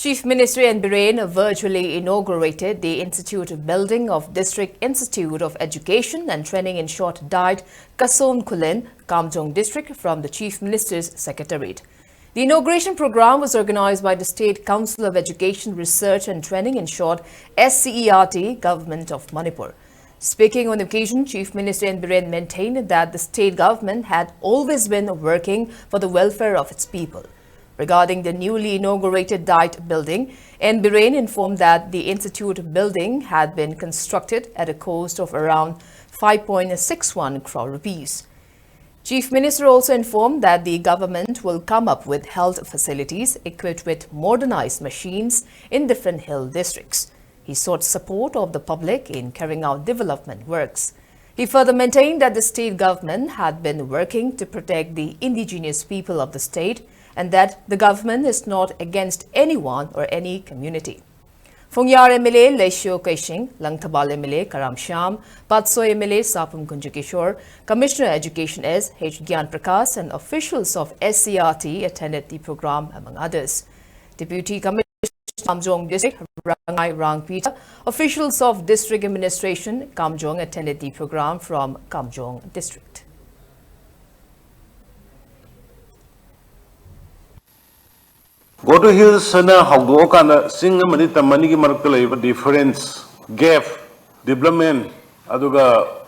Chief Minister and Biren virtually inaugurated the Institute building of District Institute of Education and Training in short died Kasom Khullen, Kamjong district from the Chief Minister's Secretariat. The inauguration program was organized by the State Council of Education, Research and Training in short SKTV, Government of Manipur. Speaking on the occasion, Chief Minister and Biren maintained that the state government had always been working for the welfare of its people. Regarding the newly inaugurated diet building, N. Biren informed that the institute building had been constructed at a cost of around 5.61 crore rupees. Chief Minister also informed that the government will come up with health facilities equipped with modernized machines in different hill districts. He sought support of the public in carrying out development works. He further maintained that the state government had been working to protect the indigenous people of the state and that the government is not against anyone or any community. Fongyar MLA Leisho Kaishing, Langthabal MLA Karam Sham, Patsoy MLA Sapum Kunjukishore, Commissioner Education S. H. Gyan Prakash and officials of SCRT attended the program among others. Deputy Commissioner Kamjong District Rangai Rang Peter, officials of District Administration Kamjong attended the program from Kamjong District. Go to hills sana hagdo kana singa manita manigi marakala difference gap development aduga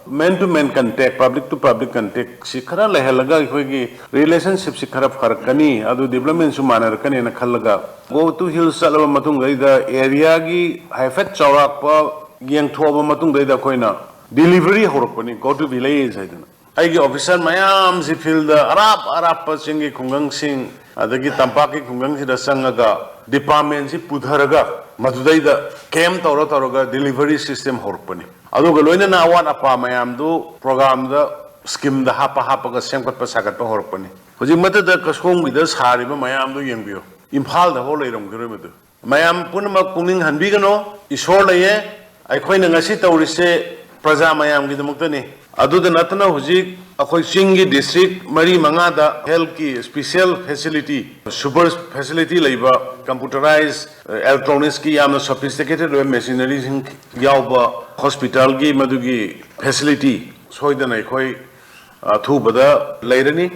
man to man contact public to public contact sikhara lehalaga hoigi relationship sikhara farakani adu development su manarakani na khalaga go to hills salaba matung gaida area gi haifat chawrakpa gyang thoba matung gaida koina delivery horakpani go to village haidana aigi officer mayam si field arap singi khungang sing adagi tampaki khungang si sangaga department si pudharaga madudaida cam tawra delivery system horakpani aduga loina na awan apa mayam du program da scheme da hapa ga semkat pa sagat pa horakpani hoji mata da kasong with us hariba mayam du yengbiyo Imphal da holai rom giro medu mayam punama kuning hanbi gano isor laye aikhoina ngasi tawrise praja mayam gi damuktani aduda natna hoji akhoi singi district mari mangada health ki special facility super facility leiba computerized electronics ki yamna sophisticated machineries yauba hospital gi madugi facility soidana akhoi thu bada leirani